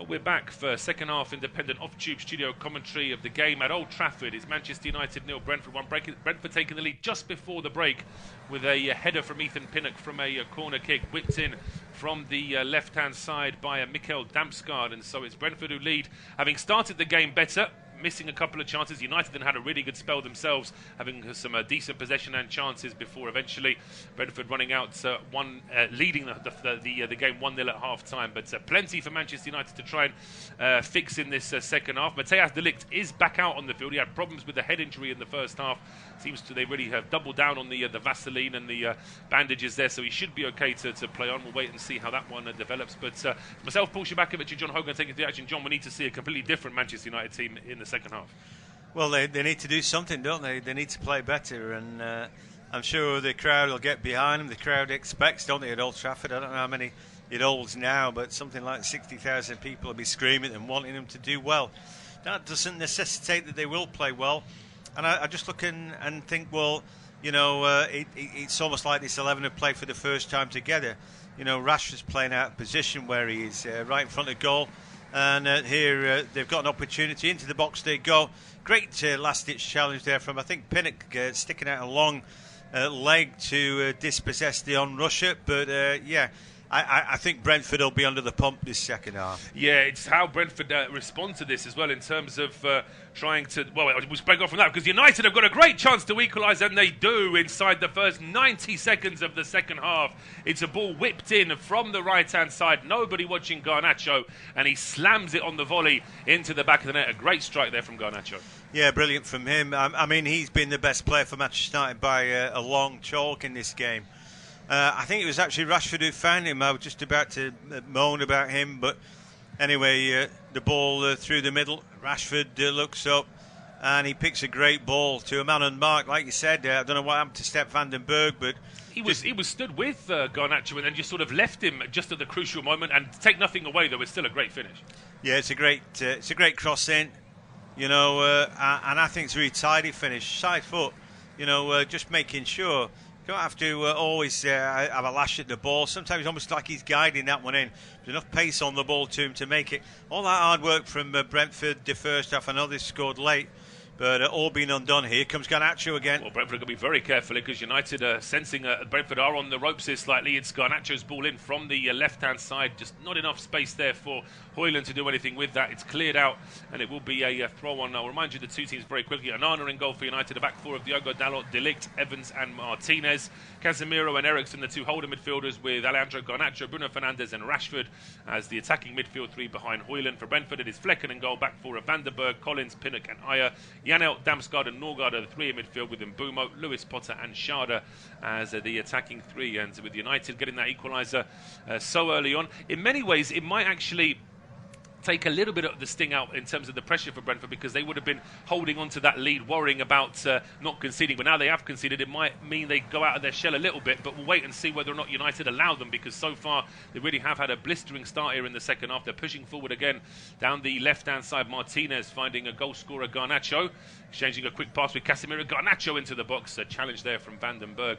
We're back for second half independent off-tube studio commentary of the game at Old Trafford. It's Manchester United 0, Brentford 1. Brentford taking the lead just before the break with a header from Ethan Pinnock from a corner kick, whipped in from the left-hand side by Mikkel Damsgaard. And so it's Brentford who lead, having started the game better, missing a couple of chances. United then had a really good spell themselves, having some decent possession and chances before eventually Brentford running out leading the game 1-0 at half-time. But plenty for Manchester United to try and fix in this second half. Matthijs de Ligt is back out on the field. He had problems with the head injury in the first half. Seems to they really have doubled down on the Vaseline and the bandages there, so he should be okay to play on. We'll wait and see how that one develops. But myself, Paul Szczerbakowicz and John Hogan taking the action. John, we need to see a completely different Manchester United team in the second half. Well, they need to do something, don't they? They need to play better, and I'm sure the crowd will get behind them. The crowd expects, don't they, at Old Trafford? I don't know how many it holds now, but something like 60,000 people will be screaming and wanting them to do well. That doesn't necessitate that they will play well. And I just look and think, well, you know, it's almost like this 11 have played for the first time together. You know, Rashford's playing out of position where he is right in front of goal. And here they've got an opportunity. Into the box they go. Great last-ditch challenge there from, I think, Pinnock sticking out a long leg to dispossess the on-rusher. But, yeah, I think Brentford will be under the pump this second half. Yeah, it's how Brentford respond to this as well in terms of trying to... Well, we'll break off from that because United have got a great chance to equalise, and they do inside the first 90 seconds of the second half. It's a ball whipped in from the right-hand side. Nobody watching Garnacho, and he slams it on the volley into the back of the net. A great strike there from Garnacho. Yeah, brilliant from him. I mean, he's been the best player for Manchester United by a long chalk in this game. I think it was actually Rashford who found him. I was just about to moan about him, but anyway, the ball through the middle. Rashford looks up and he picks a great ball to a man unmarked. Like you said, I don't know what happened to Step van den Berg, but he was stood with Garnacho and then just sort of left him just at the crucial moment. And to take nothing away, though, it's still a great finish. Yeah, it's a great cross in, you know, and I think it's a really tidy finish, side foot, you know, just making sure. You don't have to always have a lash at the ball. Sometimes it's almost like he's guiding that one in. There's enough pace on the ball to him to make it. All that hard work from Brentford the first half. I know they scored late, but all being undone. Here comes Garnacho again. Well, Brentford are going to be very careful because United are sensing Brentford are on the ropes here slightly. It's Garnacho's ball in from the left-hand side. Just not enough space there for Hojlund to do anything with that. It's cleared out, and it will be a throw-on. I'll remind you the two teams very quickly. Onana in goal for United. The back four of Diogo Dalot, De Ligt, Evans and Martinez. Casemiro and Eriksen, the two holder midfielders, with Alejandro Garnacho, Bruno Fernandes and Rashford as the attacking midfield three behind Hojlund. For Brentford, it is Flekken in goal. Back four of Van der Berg, Collins, Pinnock and Ayer. Janelt, Damsgaard and Norgard are the three in midfield with Mbumo, Lewis Potter and Schade as the attacking three. And with United getting that equaliser so early on, in many ways it might actually take a little bit of the sting out in terms of the pressure for Brentford, because they would have been holding on to that lead, worrying about not conceding. But now they have conceded, it might mean they go out of their shell a little bit. But we'll wait and see whether or not United allow them, because so far they really have had a blistering start here in the second half. They're pushing forward again down the left-hand side. Martinez finding a goal scorer, Garnacho, exchanging a quick pass with Casemiro. Garnacho into the box, a challenge there from Van den Berg.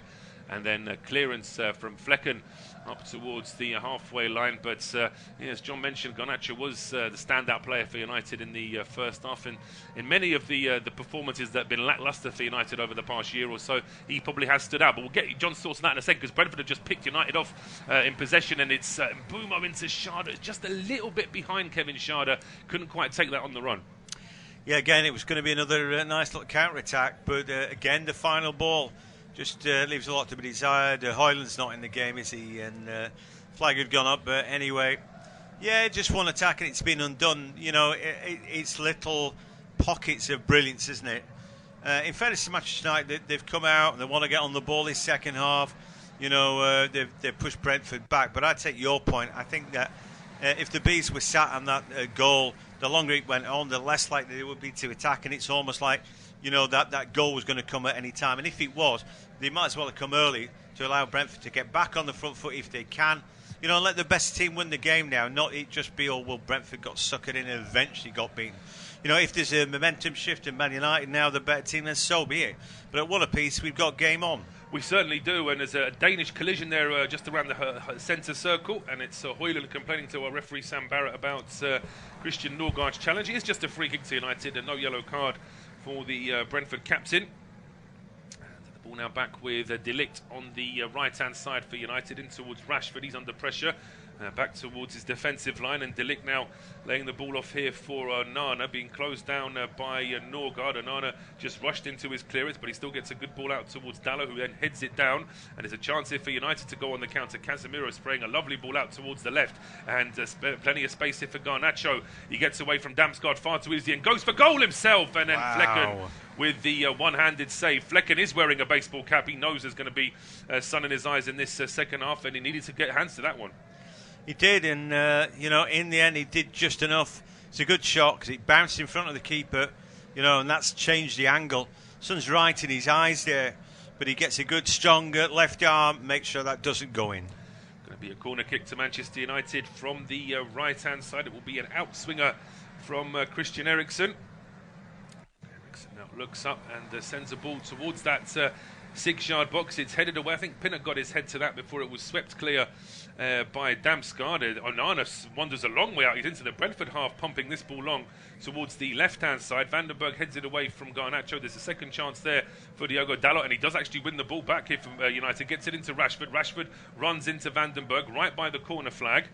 And then clearance from Flekken up towards the halfway line. But as John mentioned, Garnacho was the standout player for United in the first half. And in many of the performances that have been lacklustre for United over the past year or so, he probably has stood out. But we'll get John's thoughts on that in a second, because Brentford have just picked United off in possession. And it's Mbumo into Schade, just a little bit behind Kevin Schade. Couldn't quite take that on the run. Yeah, again, it was going to be another nice little counter-attack. But again, the final ball just leaves a lot to be desired. Hojlund's not in the game, is he? And flag had gone up. But anyway, yeah, just one attack and it's been undone. You know, it's little pockets of brilliance, isn't it? In fairness to Manchester United, they've come out and they want to get on the ball this second half. You know, they've pushed Brentford back. But I take your point. I think that if the Bees were sat on that goal, the longer it went on, the less likely they would be to attack. And it's almost like, you know, that goal was going to come at any time. And if it was, they might as well have come early to allow Brentford to get back on the front foot if they can. You know, let the best team win the game now, not it just be, oh, well, Brentford got suckered in and eventually got beaten. You know, if there's a momentum shift in Man United now, the better team, then so be it. But at one apiece, we've got game on. We certainly do, and there's a Danish collision there just around the centre circle, and it's Hojlund complaining to our referee Sam Barrett about Christian Norgard's challenge. It is just a free kick to United and no yellow card for the Brentford captain. And the ball now back with De Ligt on the right-hand side for United, in towards Rashford. He's under pressure. Back towards his defensive line, and De Ligt now laying the ball off here for Onana, being closed down by Norgard. Onana just rushed into his clearance, but he still gets a good ball out towards Dallo, who then heads it down, and there's a chance here for United to go on the counter. Casemiro spraying a lovely ball out towards the left, and plenty of space here for Garnacho. He gets away from Damsgaard far too easily and goes for goal himself, and then Flekken with the one-handed save. Flekken is wearing a baseball cap. He knows there's going to be sun in his eyes in this second half, and he needed to get hands to that one. He did, and in the end, he did just enough. It's a good shot because it bounced in front of the keeper, and that's changed the angle. Sun's right in his eyes there, but he gets a good, strong left arm, makes sure that doesn't go in. Going to be a corner kick to Manchester United from the right-hand side. It will be an outswinger from Christian Eriksen. Eriksen now looks up and sends a ball towards that 6-yard box. It's headed away. I think Pinnock got his head to that before it was swept clear by Damsgaard. Onana wanders a long way out. He's into the Brentford half, pumping this ball long towards the left-hand side. Vandenberg heads it away from Garnacho. There's a second chance there for Diogo Dalot, and he does actually win the ball back here from United. Gets it into Rashford. Rashford runs into Vandenberg right by the corner flag.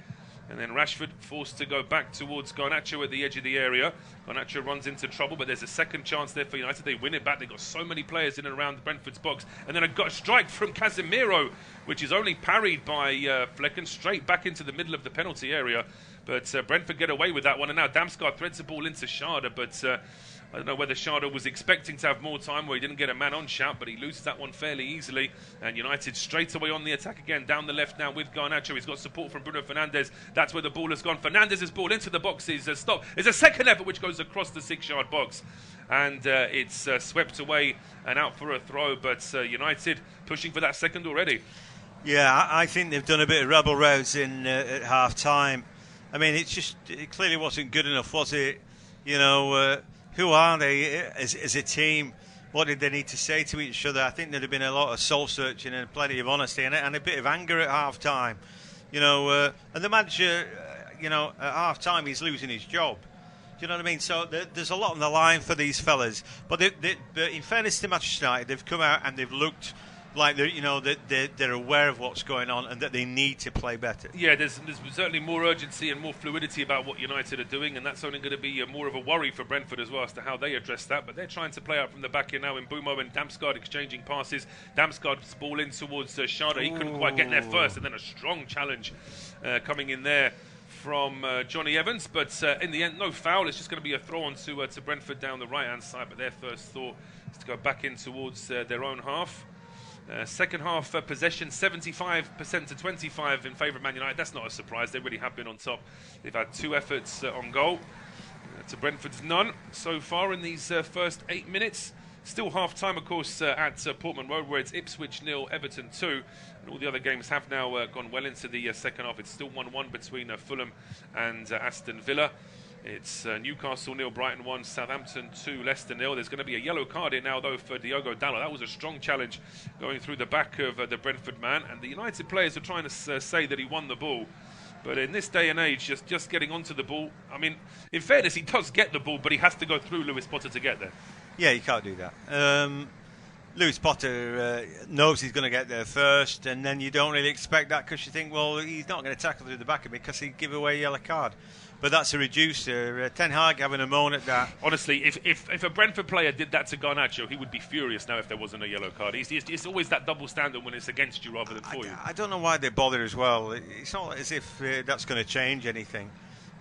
And then Rashford forced to go back towards Garnacho at the edge of the area. Garnacho runs into trouble, but there's a second chance there for United. They win it back. They've got so many players in and around Brentford's box. And then a strike from Casemiro, which is only parried by Flekken, straight back into the middle of the penalty area. But Brentford get away with that one. And now Damsgaard threads the ball into Schade, but I don't know whether Schade was expecting to have more time, where he didn't get a man-on shout, but he loses that one fairly easily. And United straight away on the attack again, down the left now with Garnacho. He's got support from Bruno Fernandes. That's where the ball has gone. Fernandes' ball into the box is stopped. There's a second effort which goes across the 6-yard box. And it's swept away and out for a throw. But United pushing for that second already. Yeah, I think they've done a bit of rebel-rouse at half-time. I mean, it clearly wasn't good enough, was it? Who are they as a team? What did they need to say to each other? I think there'd have been a lot of soul-searching and plenty of honesty and a bit of anger at half-time. And the manager, at half-time, he's losing his job. Do you know what I mean? So there's a lot on the line for these fellas. But in fairness to Manchester United, they've come out and they've looked like they're aware of what's going on and that they need to play better. Yeah, there's certainly more urgency and more fluidity about what United are doing, and that's only going to be more of a worry for Brentford as well as to how they address that. But they're trying to play out from the back here now in Bumo and Damsgaard exchanging passes. Damsgaard's ball in towards Schade. He couldn't quite get there first, and then a strong challenge coming in there from Johnny Evans. But in the end, no foul. It's just going to be a throw on to Brentford down the right-hand side. But their first thought is to go back in towards their own half. Second half possession 75% to 25 in favour of Man United. That's not a surprise. They really have been on top. They've had 2 efforts on goal to Brentford's none so far in these first 8 minutes. Still half time, of course, at Portman Road, where it's Ipswich 0, Everton 2, and all the other games have now gone well into the second half. It's still 1-1 between Fulham and Aston Villa. It's Newcastle 0, Brighton 1, Southampton 2, Leicester 0. There's going to be a yellow card here now, though, for Diogo Dalot. That was a strong challenge going through the back of the Brentford man. And the United players are trying to say that he won the ball. But in this day and age, just getting onto the ball, I mean, in fairness, he does get the ball, but he has to go through Lewis Potter to get there. Yeah, you can't do that. Lewis Potter knows he's going to get there first, and then you don't really expect that because you think, well, he's not going to tackle through the back of me because he'd give away a yellow card. But that's a reducer. Ten Hag having a moan at that. Honestly, if a Brentford player did that to Garnacho, he would be furious now if there wasn't a yellow card. It's always that double standard when it's against you rather than for you. I don't know why they bother as well. It's not as if that's going to change anything.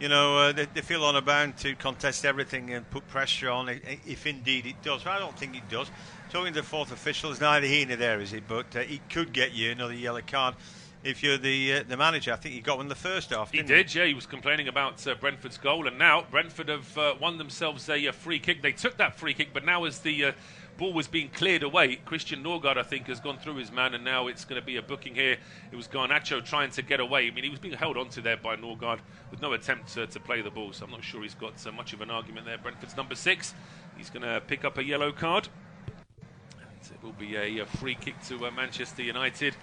They feel on a bound to contest everything and put pressure on if indeed it does. But I don't think it does. Talking to the fourth official, it's neither here nor there, is it? But he could get you another yellow card. If you're the manager, I think he got one the first half, didn't he? He did, yeah. He was complaining about Brentford's goal, and now Brentford have won themselves a free kick. They took that free kick, but now as the ball was being cleared away, Christian Norgard, I think, has gone through his man, and now it's going to be a booking here. It was Garnacho trying to get away. I mean, he was being held onto there by Norgard with no attempt to play the ball, so I'm not sure he's got much of an argument there. Brentford's number 6. He's going to pick up a yellow card. Will be a free kick to Manchester United.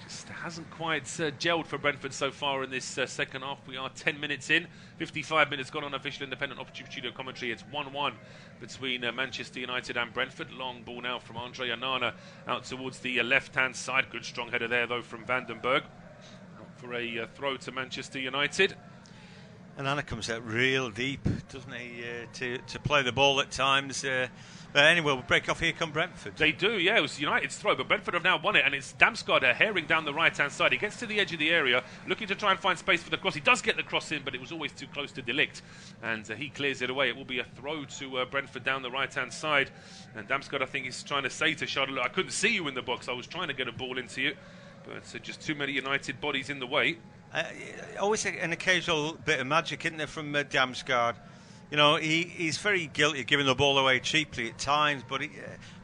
Just hasn't quite gelled for Brentford so far in this second half. We are 10 minutes in, 55 minutes gone on official independent opportunity studio commentary. It's 1-1 between Manchester United and Brentford. Long ball now from Andre Onana out towards the left-hand side. Good strong header there though from Vandenberg. Out for a throw to Manchester United. Onana comes out real deep, doesn't he, to play the ball at times. But anyway, we'll break off. Here come Brentford. They do, yeah. It was United's throw, but Brentford have now won it, and it's Damsgaard herring down the right-hand side. He gets to the edge of the area, looking to try and find space for the cross. He does get the cross in, but it was always too close to Delict, and he clears it away. It will be a throw to Brentford down the right-hand side, and Damsgaard, I think, is trying to say to Charlotte, I couldn't see you in the box. I was trying to get a ball into you, but just too many United bodies in the way. Always an occasional bit of magic, isn't there, from Damsgaard? You know, he's very guilty of giving the ball away cheaply at times, but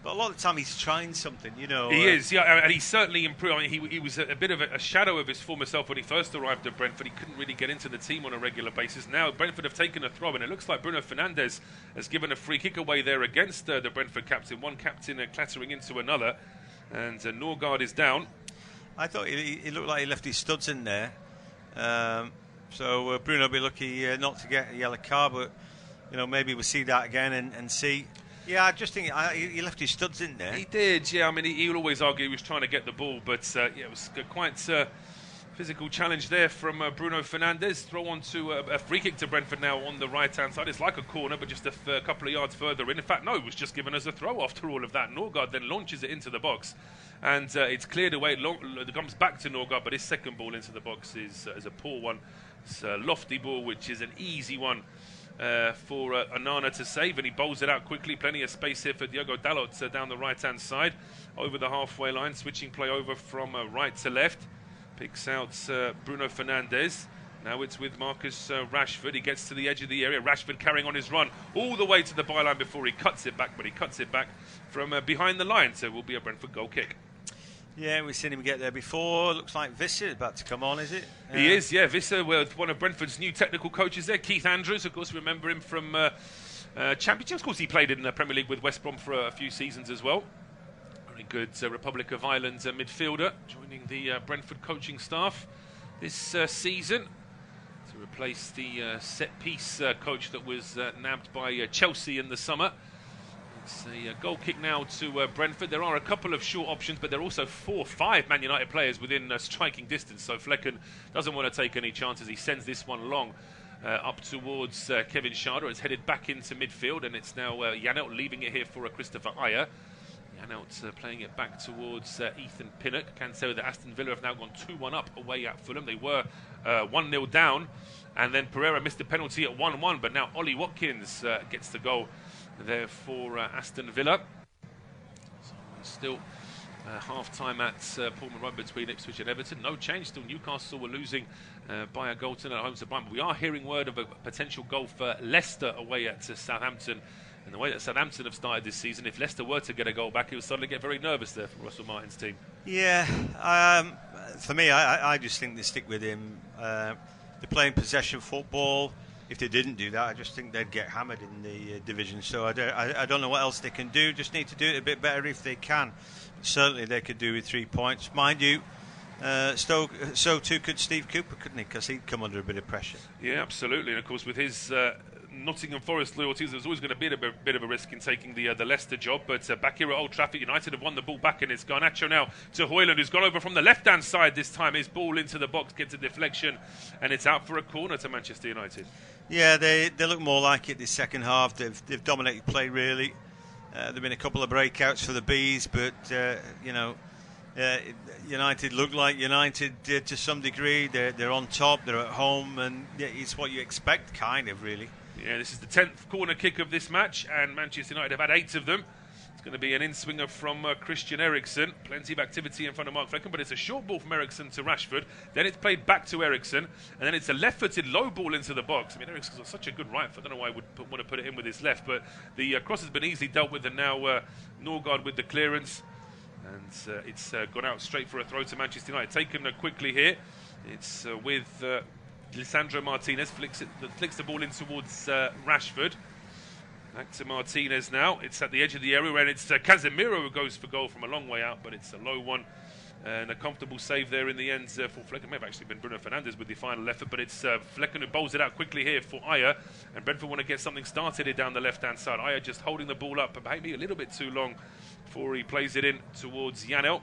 a lot of the time he's trying something, you know. He is, yeah, and he's certainly improved. I mean, he was a bit of a shadow of his former self when he first arrived at Brentford. He couldn't really get into the team on a regular basis. Now Brentford have taken a throw, and it looks like Bruno Fernandes has given a free kick away there against the Brentford captain. One captain clattering into another, and Norgard is down. I thought he looked like he left his studs in there. So Bruno will be lucky not to get a yellow card, but you know, maybe we'll see that again and see. Yeah, I just think he left his studs in there. He did, yeah. I mean, he will always argue he was trying to get the ball, but yeah, it was quite physical challenge there from Bruno Fernandes. Throw on to a free kick to Brentford now on the right-hand side. It's like a corner, but just a couple of yards further in. In fact, no, it was just given as a throw after all of that. Norgard then launches it into the box, and it's cleared away. It comes back to Norgard, but his second ball into the box is a poor one. It's a lofty ball, which is an easy one for Onana to save, and he bowls it out quickly. Plenty of space here for Diogo Dalot down the right-hand side, over the halfway line, switching play over from right to left. Picks out Bruno Fernandes. Now it's with Marcus Rashford. He gets to the edge of the area. Rashford carrying on his run all the way to the byline before he cuts it back, but he cuts it back from behind the line, so it will be a Brentford goal kick. Yeah, we've seen him get there before. Looks like Visser is about to come on, is it? He is, yeah. Visser, one of Brentford's new technical coaches there. Keith Andrews, of course, remember him from Championships. Of course, he played in the Premier League with West Brom for a few seasons as well. Very good Republic of Ireland midfielder, joining the Brentford coaching staff this season to replace the set-piece coach that was nabbed by Chelsea in the summer. It's a goal kick now to Brentford. There are a couple of short options, but there are also 4-5 Man United players within striking distance. So Flekken doesn't want to take any chances. He sends this one long up towards Kevin Schade. It's headed back into midfield, and it's now Janelt leaving it here for Christopher Ajer. Janelt playing it back towards Ethan Pinnock. Can say that Aston Villa have now gone 2-1 up away at Fulham. They were 1-0 down, and then Pereira missed a penalty at 1-1, but now Ollie Watkins gets the goal there for Aston Villa. So still half-time at Pullman Road between Ipswich and Everton. No change, still Newcastle were losing by a goal to at home to Brighton. But we are hearing word of a potential goal for Leicester away at Southampton. And the way that Southampton have started this season, if Leicester were to get a goal back, it would suddenly get very nervous there for Russell Martin's team. Yeah, for me, I just think they stick with him. They're playing possession football. If they didn't do that, I just think they'd get hammered in the division. So I don't know what else they can do. Just need to do it a bit better if they can. But certainly they could do with 3 points. Mind you, so too could Steve Cooper, couldn't he? Because he'd come under a bit of pressure. Yeah, absolutely. And of course, with his Nottingham Forest loyalties, there's always going to be a bit of a risk in taking the Leicester job. But back here at Old Trafford, United have won the ball back, and it's Garnacho now to Hojlund, who's gone over from the left-hand side this time. His ball into the box, gets a deflection, and it's out for a corner to Manchester United. Yeah, they look more like it this second half. They've dominated play, really. There have been a couple of breakouts for the Bees, but, United look like United to some degree. They're on top, they're at home, and it's what you expect, kind of, really. Yeah, this is the 10th corner kick of this match, and Manchester United have had 8 of them. It's going to be an in-swinger from Christian Eriksen. Plenty of activity in front of Mark Flekken, but it's a short ball from Eriksen to Rashford. Then it's played back to Eriksen, and then it's a left-footed low ball into the box. I mean, Eriksen's got such a good right foot. I don't know why I would want to put it in with his left, but the cross has been easily dealt with, and now Norgard with the clearance. And it's gone out straight for a throw to Manchester United. Taken quickly here. It's with Lisandro Martinez. Flicks the ball in towards Rashford. Back to Martinez now. It's at the edge of the area, and it's Casemiro who goes for goal from a long way out, but it's a low one. And a comfortable save there in the end for Flekken. It may have actually been Bruno Fernandes with the final effort, but it's Flekken who bowls it out quickly here for Aya. And Brentford want to get something started here down the left-hand side. Aya just holding the ball up, but maybe a little bit too long before he plays it in towards Janel.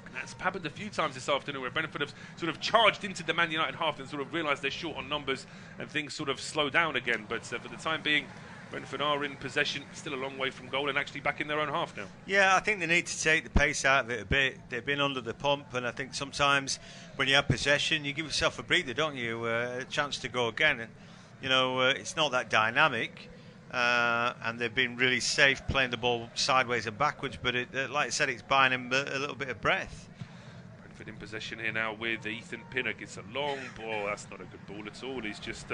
And that's happened a few times this afternoon where Brentford have sort of charged into the Man United half and sort of realised they're short on numbers and things sort of slow down again. But for the time being, Brentford are in possession, still a long way from goal and actually back in their own half now. Yeah, I think they need to take the pace out of it a bit. They've been under the pump, and I think sometimes when you have possession, you give yourself a breather, don't you? A chance to go again. And, you know, it's not that dynamic, and they've been really safe playing the ball sideways and backwards, but like I said, it's buying them a little bit of breath. Brentford in possession here now with Ethan Pinnock. It's a long ball. That's not a good ball at all. He's just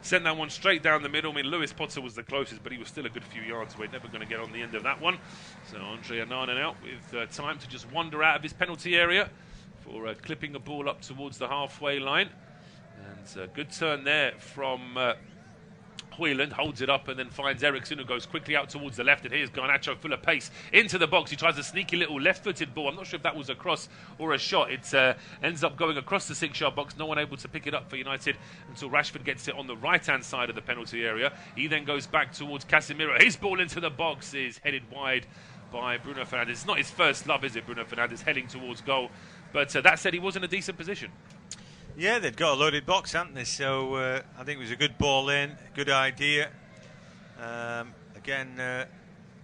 sent that one straight down the middle. I mean, Lewis Potter was the closest, but he was still a good few yards away. Never going to get on the end of that one. So Andre Onana now with time to just wander out of his penalty area for clipping a ball up towards the halfway line. And a good turn there from Hojlund, holds it up and then finds Eriksson, who goes quickly out towards the left. And here's Garnacho full of pace into the box. He tries a sneaky little left-footed ball. I'm not sure if that was a cross or a shot. It ends up going across the 6-yard box. No one able to pick it up for United until Rashford gets it on the right-hand side of the penalty area. He then goes back towards Casemiro. His ball into the box is headed wide by Bruno Fernandes. It's not his first love, is it, Bruno Fernandes, heading towards goal. But that said, he was in a decent position. Yeah, they've got a loaded box, haven't they? So I think it was a good ball in, good idea. Again,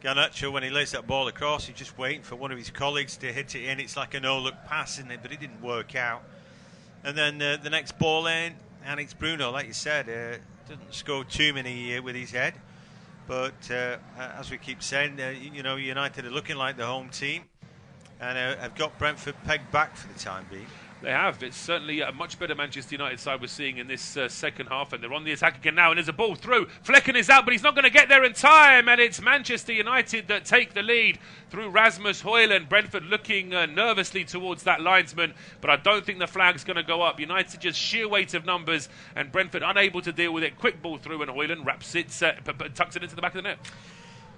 Garnacho, when he lays that ball across, he's just waiting for one of his colleagues to hit it in. It's like a no-look pass, isn't it? But it didn't work out. And then the next ball in, and it's Bruno, like you said. Doesn't score too many with his head. But as we keep saying, you know, United are looking like the home team. And have got Brentford pegged back for the time being. They have. It's certainly a much better Manchester United side we're seeing in this second half, and they're on the attack again now, and there's a ball through. Flekken is out, but he's not going to get there in time, and it's Manchester United that take the lead through Rasmus Hojlund. Brentford looking nervously towards that linesman, but I don't think the flag's going to go up. United just sheer weight of numbers, and Brentford unable to deal with it. Quick ball through, and Hojlund wraps it, tucks it into the back of the net.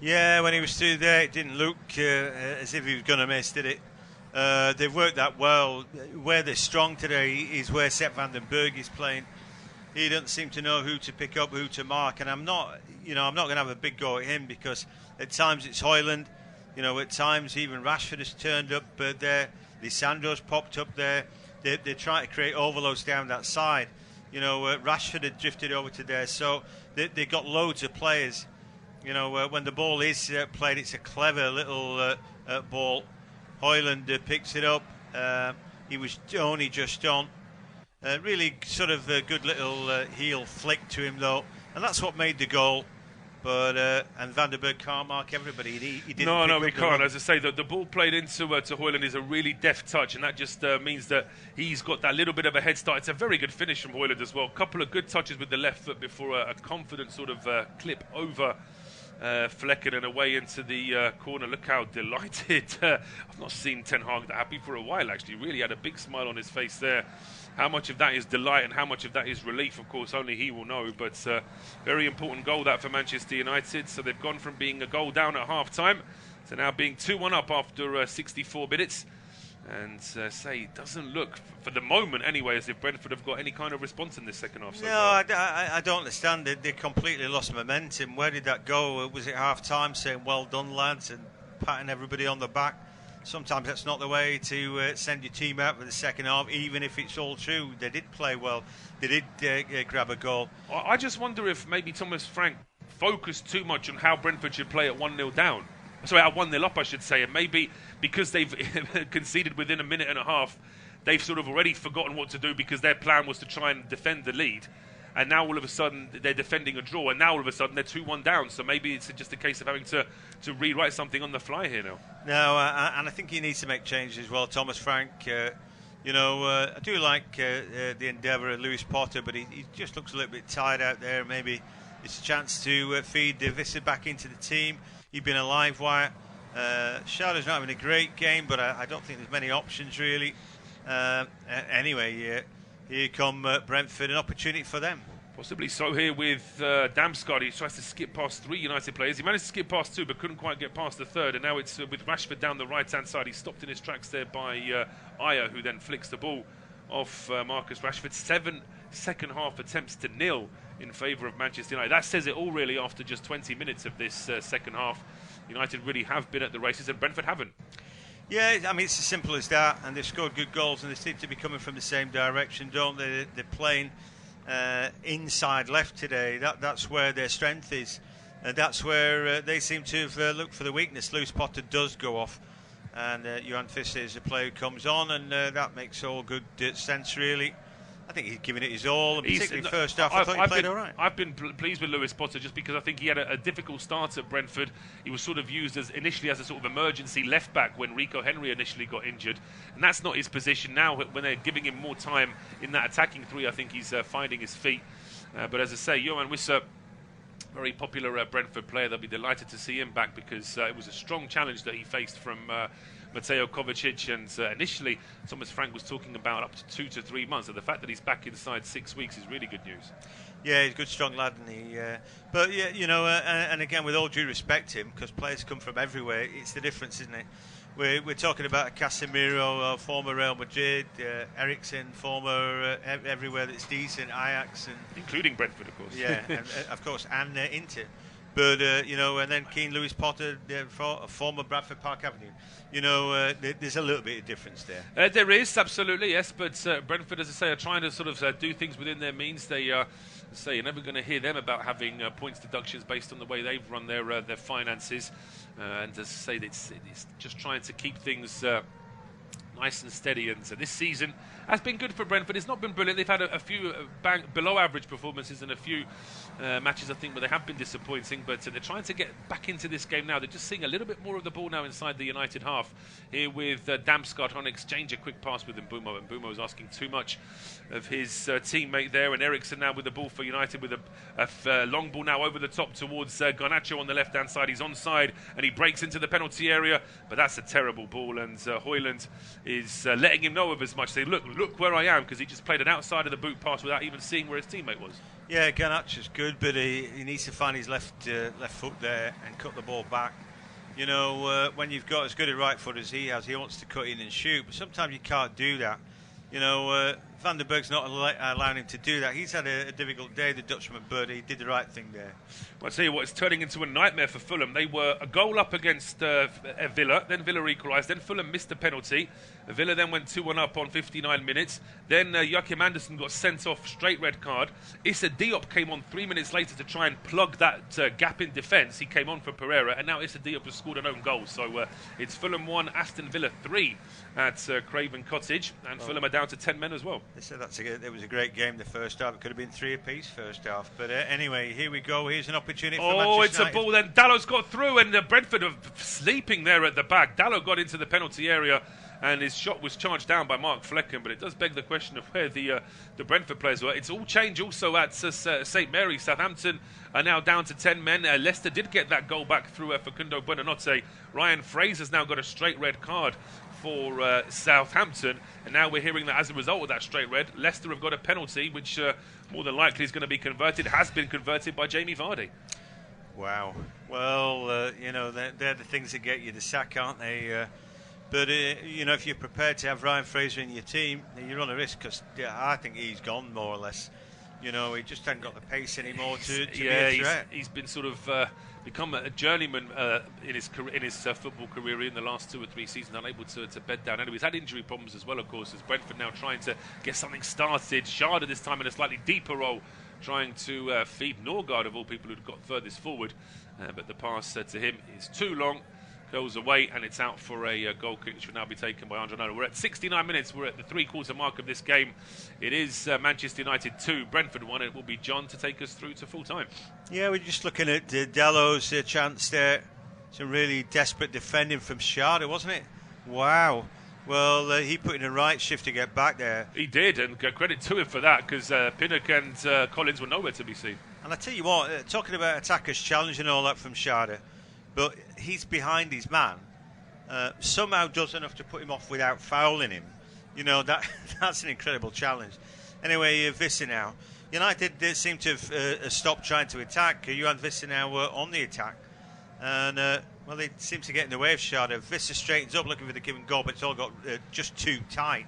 Yeah, when he was through there, it didn't look as if he was going to miss, did it? They've worked that well. Where they're strong today is where Sepp van den Berg is playing. He doesn't seem to know who to pick up, who to mark, and I'm not going to have a big go at him because at times it's Hojlund, at times even Rashford has turned up there. Lisandro's popped up there. They're trying to create overloads down that side. Rashford had drifted over to there, so they've got loads of players. When the ball is played, it's a clever little ball. Hojlund picks it up. He was only just on. Really sort of a good little heel flick to him, though. And that's what made the goal. But and Van der Berg can't mark everybody. He didn't. No, he can't. As I say, the ball played into Hojlund is a really deft touch, and that just means that he's got that little bit of a head start. It's a very good finish from Hojlund as well. A couple of good touches with the left foot before a confident sort of clip over Flekken and away into the corner. Look how delighted. I've not seen Ten Hag that happy for a while, actually. Really had a big smile on his face there. How much of that is delight and how much of that is relief, of course, only he will know. But very important goal that for Manchester United. So they've gone from being a goal down at half-time to now being 2-1 up after 64 minutes. And it doesn't look, for the moment anyway, as if Brentford have got any kind of response in this second half. I don't understand. They completely lost momentum. Where did that go? Was it half-time saying, well done, lads, and patting everybody on the back? Sometimes that's not the way to send your team out for the second half, even if it's all true. They did play well. They did grab a goal. I just wonder if maybe Thomas Frank focused too much on how Brentford should play at 1-0 down. Sorry, at 1-0 up, I should say. And maybe because they've conceded within a minute and a half, they've sort of already forgotten what to do because their plan was to try and defend the lead. And now all of a sudden they're defending a draw, and now all of a sudden they're 2-1 down. So maybe it's just a case of having to rewrite something on the fly here now. No, and I think he needs to make changes as well, Thomas Frank. I do like the endeavour of Lewis Potter, but he just looks a little bit tired out there. Maybe it's a chance to feed Vissa back into the team. He's been a live wire. Shadow's not having a great game, but I don't think there's many options really. Anyway, here come Brentford, an opportunity for them. Possibly so here with Damsgaard. He tries to skip past 3 United players. He managed to skip past 2 but couldn't quite get past the third. And now it's with Rashford down the right-hand side. He's stopped in his tracks there by Ayer, who then flicks the ball off Marcus Rashford. 7 second-half attempts to 0 in favour of Manchester United. That says it all really after just 20 minutes of this second half. United really have been at the races and Brentford haven't. Yeah, I mean, it's as simple as that. And they've scored good goals and they seem to be coming from the same direction, don't they? They're playing inside left today. That's where their strength is. That's where they seem to have looked for the weakness. Lewis Potter does go off, and Johan Fischer is the player who comes on, and that makes all good sense, really. I think he's given it his all, and particularly first half. I thought he played all right. I've been pleased with Lewis Potter just because I think he had a difficult start at Brentford. He was sort of used as initially as a sort of emergency left back when Rico Henry initially got injured, and that's not his position now. When they're giving him more time in that attacking 3, I think he's finding his feet. But as I say, Johan Fischer, very popular Brentford player. They'll be delighted to see him back because it was a strong challenge that he faced from Mateo Kovacic, and initially Thomas Frank was talking about up to 2 to 3 months, and the fact that he's back inside 6 weeks is really good news. Yeah, he's a good, strong lad, and but yeah, you know, and again, with all due respect to him, because players come from everywhere, it's the difference, isn't it? We're talking about Casemiro, former Real Madrid, Eriksen, former everywhere that's decent, Ajax, and including Brentford, of course. Yeah, and, of course, and Inter. But, you know, and then Keane Lewis Potter, former Bradford Park Avenue. You know, there's a little bit of difference there. There is, absolutely, yes. But Brentford, as I say, are trying to sort of do things within their means. They say you're never going to hear them about having points deductions based on the way they've run their finances. And as I say, it's just trying to keep things nice and steady. And so this season has been good for Brentford. It's not been brilliant. They've had a few below average performances and a few matches, I think, where they have been disappointing, but they're trying to get back into this game now. They're just seeing a little bit more of the ball now inside the United half. Here with Damsgaard on exchange a quick pass with Mbeumo, and Mbeumo is asking too much of his teammate there, and Eriksen now with the ball for United with a long ball now over the top towards Garnacho on the left hand side. He's onside and he breaks into the penalty area, but that's a terrible ball, and Hojlund is letting him know of as much. Say, look where I am, because he just played an outside of the boot pass without even seeing where his teammate was. Yeah, Garnacho's good, but he needs to find his left foot there and cut the ball back. You know, when you've got as good a right foot as he has, he wants to cut in and shoot, but sometimes you can't do that. You know, Van der Berg's not allowing him to do that. He's had a difficult day, the Dutchman, but he did the right thing there. Well, I'll tell you what, it's turning into a nightmare for Fulham. They were a goal up against Villa, then Villa equalised, then Fulham missed the penalty. Villa then went 2-1 up on 59 minutes. Then Joachim Andersen got sent off, straight red card. Issa Diop came on 3 minutes later to try and plug that gap in defence. He came on for Pereira, and now Issa Diop has scored an own goal. So it's Fulham 1, Aston Villa 3 at Craven Cottage, and Fulham are down to 10 men as well. They said it was a great game the first half. It could have been 3 apiece first half. But anyway, here we go. Here's an opportunity for Manchester it's United. A ball then. Dallow's got through, and Brentford are sleeping there at the back. Dallow got into the penalty area, and his shot was charged down by Mark Flekken, but it does beg the question of where the Brentford players were. It's all change also at St Mary's. Southampton are now down to 10 men. Leicester did get that goal back through Facundo Buonanotte. Ryan Fraser's now got a straight red card for Southampton, and now we're hearing that as a result of that straight red, Leicester have got a penalty which more than likely is going to be converted, has been converted by Jamie Vardy. Wow. Well, you know, they're the things that get you the sack, aren't they? But, you know, if you're prepared to have Ryan Fraser in your team, you're on a risk, because I think he's gone, more or less. You know, he just hasn't got the pace anymore to be a threat. He's been sort of become a journeyman in his football career in the last 2 or 3 seasons, unable to bed down. Anyway, he's had injury problems as well, of course, as Brentford now trying to get something started. Sharda this time in a slightly deeper role, trying to feed Norgard, of all people who'd got furthest forward. But the pass to him is too long. Goes away, and it's out for a goal kick, which will now be taken by Andre Onana. We're at 69 minutes. We're at the 3-quarter mark of this game. It is Manchester United 2, Brentford 1, and it will be John to take us through to full time. Yeah, we're just looking at Dallow's chance there. Some really desperate defending from Sharda, wasn't it? Wow. Well, he put in a right shift to get back there. He did, and credit to him for that, because Pinnock and Collins were nowhere to be seen. And I tell you what, talking about attackers challenging all that from Sharda, but he's behind his man. Somehow does enough to put him off without fouling him. You know, that's an incredible challenge. Anyway, Visser now. United did seem to have stopped trying to attack. Johan Visser now on the attack. And, well, they seem to get in the way of Sharda. Visser straightens up looking for the given goal, but it's all got just too tight.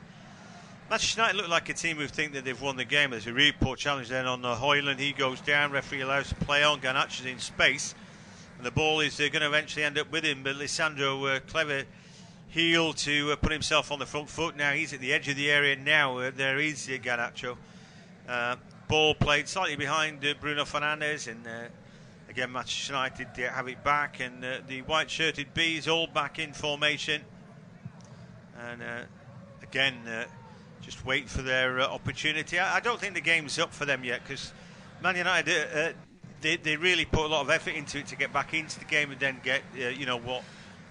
Manchester United look like a team who think that they've won the game. There's a really poor challenge then on Hojlund. He goes down. Referee allows to play on. Garnacho's in space. And the ball is going to eventually end up with him. But Lisandro, clever heel to put himself on the front foot. Now he's at the edge of the area now. There is Garnacho. Ball played slightly behind Bruno Fernandes. And again, Manchester United have it back. And the white-shirted Bees all back in formation. And again, just wait for their opportunity. I don't think the game's up for them yet, because Man United, they really put a lot of effort into it to get back into the game and then get, what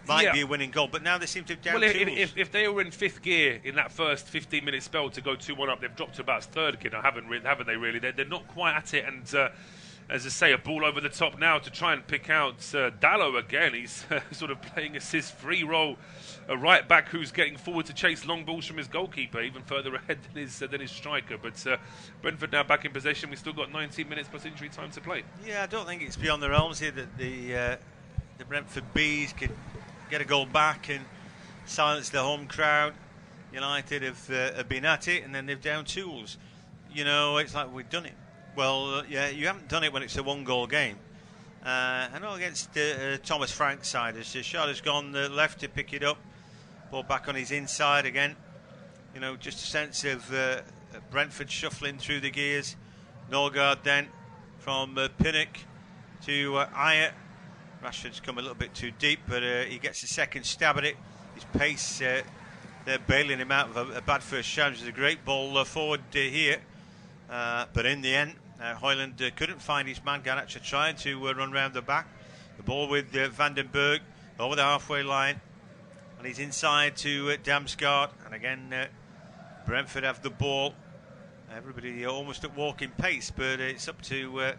might be a winning goal. But now they seem to have down tools. If they were in fifth gear in that first 15-minute spell to go 2-1 up, they've dropped to about third gear now, haven't they really? They're not quite at it, and as I say, a ball over the top now to try and pick out Dallo again. He's sort of playing a free role, a right back who's getting forward to chase long balls from his goalkeeper, even further ahead than his striker. But Brentford now back in possession. We've still got 19 minutes plus injury time to play. Yeah, I don't think it's beyond the realms here that the Brentford Bees could get a goal back and silence the home crowd. United have been at it, and then they've down tools. It's like we've done it. Well, yeah, you haven't done it when it's a one-goal game. I know against Thomas Frank's side, as Sharda's gone left to pick it up. Ball back on his inside again. Just a sense of Brentford shuffling through the gears. Norgard then from Pinnock to Ayer. Rashford's come a little bit too deep, but he gets a second stab at it. His pace, they're bailing him out of a bad first challenge. There's a great ball forward here. But in the end, Hojlund couldn't find his man. Garnacho trying to run round the back. The ball with Vandenberg over the halfway line. And he's inside to Damsgaard. And again, Brentford have the ball. Everybody almost at walking pace, but it's up to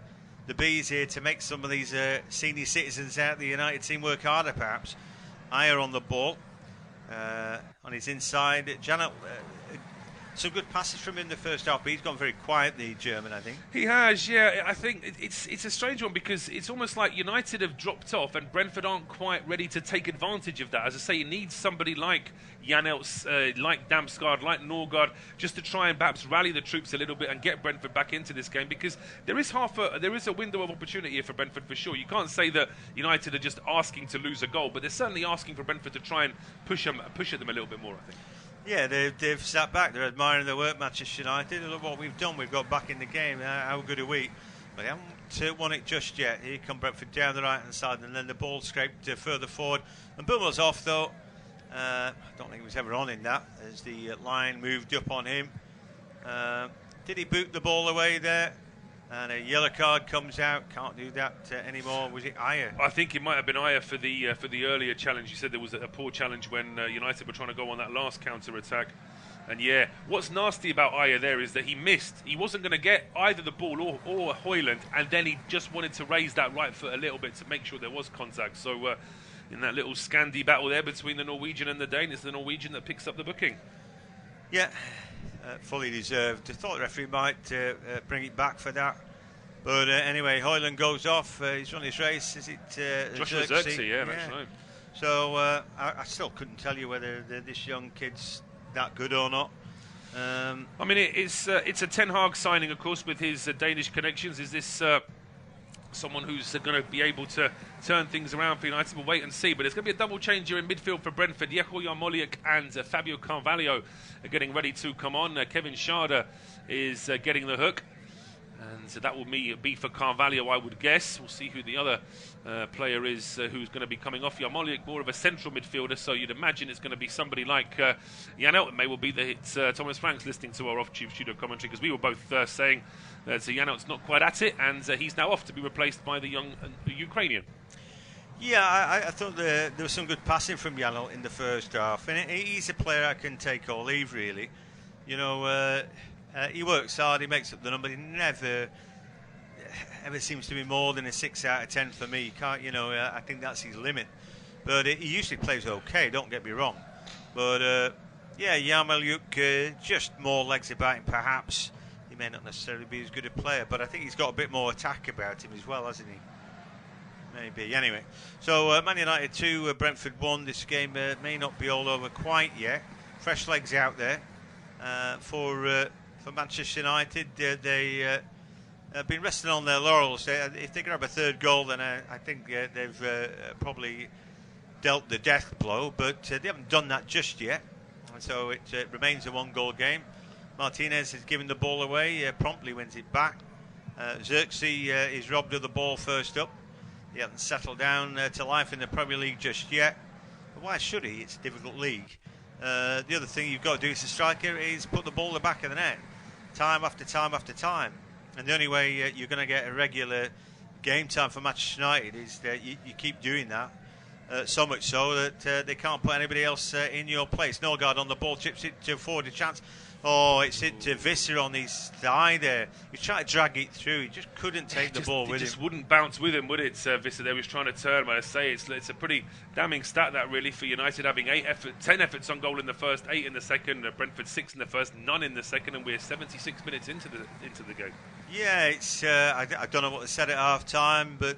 the Bees here to make some of these senior citizens out the United team work harder, perhaps. Ayer on the ball. On his inside, Janelt. Some good passes from him in the first half, but he's gone very quiet, the German, I think. He has, yeah. I think it's a strange one, because it's almost like United have dropped off and Brentford aren't quite ready to take advantage of that. As I say, it needs somebody like Janelt, like Damsgaard, like Norgard, just to try and perhaps rally the troops a little bit and get Brentford back into this game, because there is a window of opportunity here for Brentford for sure. You can't say that United are just asking to lose a goal, but they're certainly asking for Brentford to try and push at them a little bit more, I think. Yeah, they've sat back. They're admiring their work, Manchester United. Look what we've done. We've got back in the game. How good are we? But they haven't won it just yet. Here come Brentford down the right-hand side, and then the ball scraped further forward. And Bummel's off, though. I don't think he was ever on in that, as the line moved up on him. Did he boot the ball away there? And a yellow card comes out. Can't do that anymore. Was it Ayer? I think it might have been Ayer for the earlier challenge. You said there was a poor challenge when United were trying to go on that last counter-attack. And yeah, what's nasty about Ayer there is that he missed. He wasn't going to get either the ball or Hojlund, and then he just wanted to raise that right foot a little bit to make sure there was contact. So in that little Scandi battle there between the Norwegian and the Dane, it's the Norwegian that picks up the booking. Yeah. Fully deserved. I thought the referee might bring it back for that. But anyway, Hojlund goes off. He's run his race. Is it Joshua Zirkzee? Yeah, that's right. So I still couldn't tell you whether this young kid's that good or not. I mean, it's a Ten Hag signing, of course, with his Danish connections. Is this someone who's going to be able to turn things around for United? We'll wait and see. But it's going to be a double change here in midfield for Brentford. Yeho Yarmolenko and Fabio Carvalho are getting ready to come on. Kevin Sharda is getting the hook. And so that will be for Carvalho, I would guess. We'll see who the other player is who's going to be coming off. Yarmolenko, more of a central midfielder, so you'd imagine it's going to be somebody like Janelt. It may well be that Thomas Frank's listening to our off-tube studio commentary, because we were both saying that Janelt's not quite at it, and he's now off to be replaced by the young Ukrainian. Yeah, I thought there was some good passing from Janelt in the first half, and he's a player I can take or leave, really. He works hard, he makes up the number. He never ever seems to be more than a 6 out of 10 for me. You can't, I think that's his limit. But he usually plays okay, don't get me wrong. But Yarmolenko, just more legs about him, perhaps. He may not necessarily be as good a player, but I think he's got a bit more attack about him as well, hasn't he? Maybe. Anyway, so Man United 2, Brentford 1. This game may not be all over quite yet. Fresh legs out there for Manchester United. They have been resting on their laurels. If they grab a third goal, then I think they've probably dealt the death blow, but they haven't done that just yet. And so it remains a one-goal game. Martinez is giving the ball away, promptly wins it back. Xerxes is robbed of the ball first up. He hasn't settled down to life in the Premier League just yet. But why should he? It's a difficult league. The other thing you've got to do as a striker is put the ball in the back of the net, time after time after time. And the only way you're going to get a regular game time for Manchester United is that you keep doing that. So much so that they can't put anybody else in your place. Norgard on the ball, chips it to forward a chance. Oh, it's hit to Visser on his thigh there. He tried to drag it through. He just couldn't take the ball with him. It just wouldn't bounce with him, would it, Visser? There was trying to turn, but I say it's a pretty damning stat that really for United, having 10 efforts on goal in the first, 8 in the second. Brentford 6 in the first, none in the second, and we're 76 minutes into the game. Yeah, it's I don't know what they said at half time, but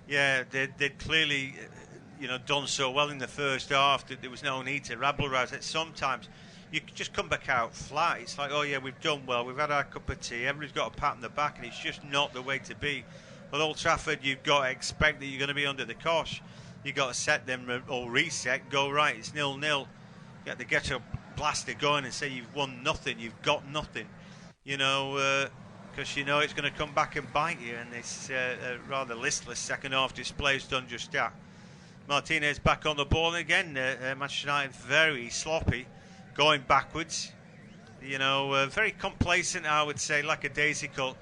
yeah, they'd clearly done so well in the first half that there was no need to rabble-rouse it. Sometimes you just come back out flat. It's like, oh yeah, we've done well, we've had our cup of tea, everybody's got a pat on the back, and it's just not the way to be. At Old Trafford, you've got to expect that you're going to be under the cosh. You've got to set them or reset, go right, it's 0-0. You have to get your blaster going and say you've won nothing, you've got nothing. Because it's going to come back and bite you, and it's a rather listless second half display has done just that. Martinez back on the ball again. Manchester United very sloppy, going backwards. Very complacent, I would say, lackadaisical.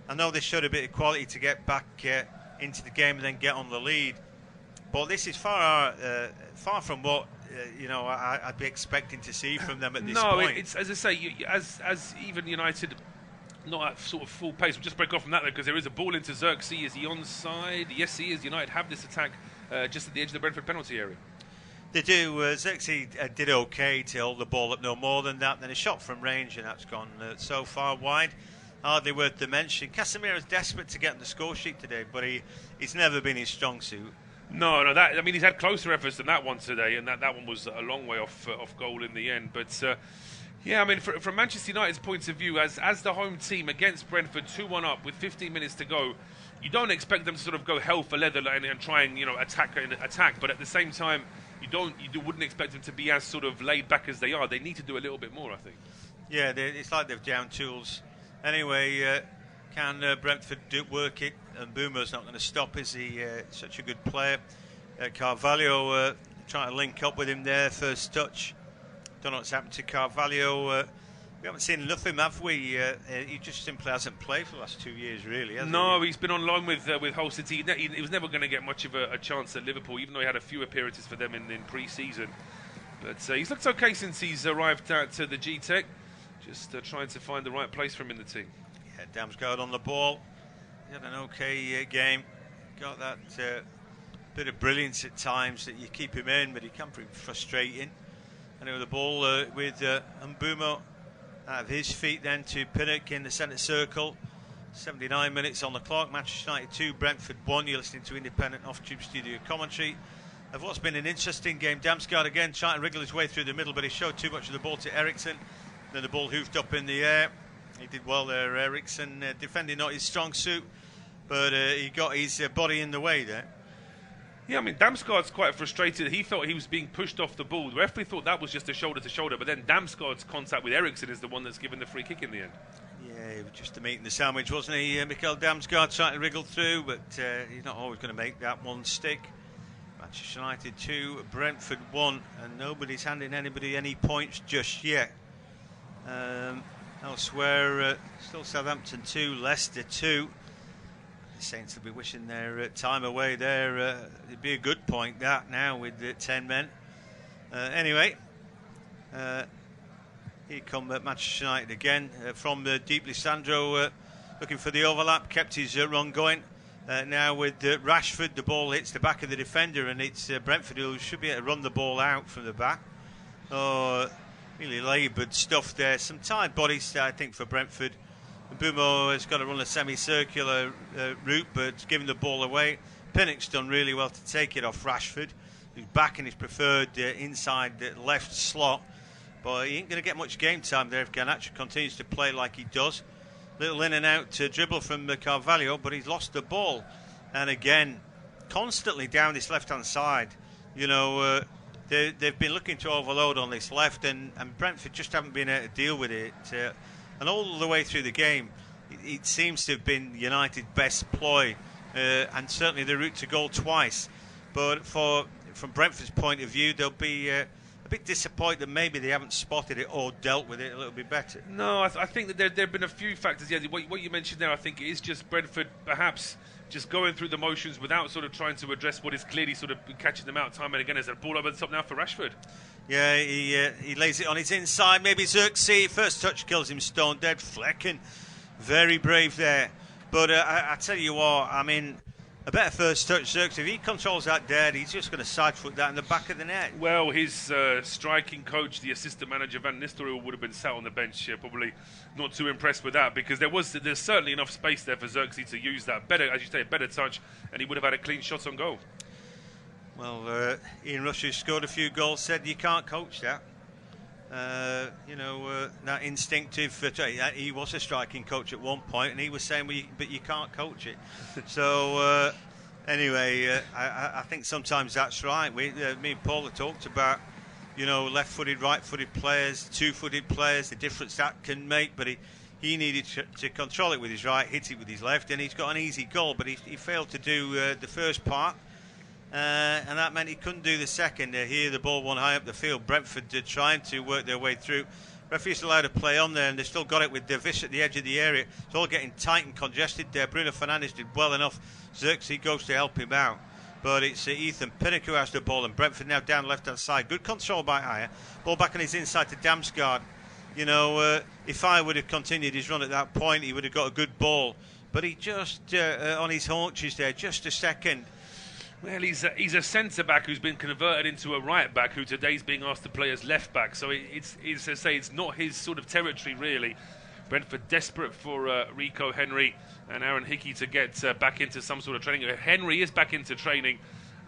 I know they showed a bit of quality to get back into the game and then get on the lead, but this is far from what I'd be expecting to see from them at this point. No, it's as I say, as even United. Not at sort of full pace. We'll just break off from that though, because there is a ball into Xerxes. Is he onside? Yes, he is. United have this attack just at the edge of the Brentford penalty area. They do. Xerxes did okay to hold the ball up, no more than that. Then a shot from range, and that's gone so far wide. Hardly worth the mention. Casemiro's desperate to get on the score sheet today, but he's never been his strong suit. No. He's had closer efforts than that one today, and that one was a long way off goal in the end. But yeah, from Manchester United's point of view, as the home team against Brentford, 2-1 up with 15 minutes to go, you don't expect them to sort of go hell for leather and try and attack. But at the same time, you wouldn't expect them to be as sort of laid back as they are. They need to do a little bit more, I think. Yeah, it's like they've down tools. Anyway, can Brentford work it? And Boomer's not going to stop, is he? Such a good player. Carvalho trying to link up with him there, first touch. Don't know what's happened to Carvalho. We haven't seen enough of him, have we? He just simply hasn't played for the last 2 years, really, hasn't he? No, he's been on loan with Hull City. He was never going to get much of a chance at Liverpool, even though he had a few appearances for them in pre-season. But he's looked okay since he's arrived at the G-Tech. Just trying to find the right place for him in the team. Yeah, Damsgaard on the ball. He had an okay game. Got that bit of brilliance at times that you keep him in, but he can be frustrating. Anyway, the ball with Mbumo out of his feet then to Pinnock in the centre circle. 79 minutes on the clock. Manchester United 2, Brentford 1. You're listening to Independent Off-Tube Studio commentary of what's been an interesting game. Damsgaard again trying to wriggle his way through the middle, but he showed too much of the ball to Eriksson. Then the ball hoofed up in the air. He did well there, Eriksson. Defending not his strong suit, but he got his body in the way there. Yeah, Damsgaard's quite frustrated. He felt he was being pushed off the ball. The referee thought that was just a shoulder-to-shoulder, but then Damsgaard's contact with Eriksson is the one that's given the free kick in the end. Yeah, he was just the meat in the sandwich, wasn't he? Mikael Damsgaard trying to wriggle through, but he's not always going to make that one stick. Manchester United 2, Brentford 1, and nobody's handing anybody any points just yet. Elsewhere, still Southampton 2, Leicester 2. The Saints will be wishing their time away there. It'd be a good point, that, now, with 10 men. Anyway, here come Manchester United again from deeply. Sandro looking for the overlap, kept his run going. Now with Rashford, the ball hits the back of the defender, and it's Brentford who should be able to run the ball out from the back. Oh, really laboured stuff there. Some tired bodies, I think, for Brentford. Bumo has got to run a semicircular route, but giving the ball away. Pinnock's done really well to take it off Rashford, who's back in his preferred inside left slot. But he ain't going to get much game time there if Garnacho continues to play like he does. Little in and out dribble from Carvalho, but he's lost the ball. And again, constantly down this left-hand side. You know, they've been looking to overload on this left, and Brentford just haven't been able to deal with it. And all the way through the game, it seems to have been United's best ploy, and certainly the route to goal twice. But from Brentford's point of view, they'll be a bit disappointed that maybe they haven't spotted it or dealt with it a little bit better. No, I think that there have been a few factors. Yeah, what you mentioned there, I think it is just Brentford perhaps just going through the motions without sort of trying to address what is clearly sort of catching them out time and again. There's a ball over the top now for Rashford. Yeah, he lays it on his inside. Maybe Xerxes. First touch kills him stone dead. Flekken, very brave there. But I tell you what, I mean, a better first touch, Xerxes. If he controls that dead, he's just going to side foot that in the back of the net. Well, his striking coach, the assistant manager Van Nistelrooy, would have been sat on the bench, probably not too impressed with that, because there's certainly enough space there for Xerxes to use that better, as you say, better touch, and he would have had a clean shot on goal. Well, Ian Rush, who scored a few goals, said you can't coach that. That instinctive. He was a striking coach at one point, and he was saying, but you can't coach it. So anyway, I think sometimes that's right. Me and Paul have talked about, left-footed, right-footed players, two-footed players, the difference that can make. But he needed to control it with his right, hit it with his left, and he's got an easy goal. But he failed to do the first part. And that meant he couldn't do the second. Here the ball won high up the field. Brentford trying to work their way through. Referee's allowed to play on there, and they've still got it with Davis at the edge of the area. It's all getting tight and congested there. Bruno Fernandes did well enough. Xerxes goes to help him out. But it's Ethan Pinnock who has the ball, and Brentford now down left-hand side. Good control by Ayer. Ball back on his inside to Damsgaard. If I would have continued his run at that point, he would have got a good ball. But he just, on his haunches there, just a second. Well, he's a centre-back who's been converted into a right-back who today's being asked to play as left-back. So it's not his sort of territory, really. Brentford desperate for Rico Henry and Aaron Hickey to get back into some sort of training. Henry is back into training,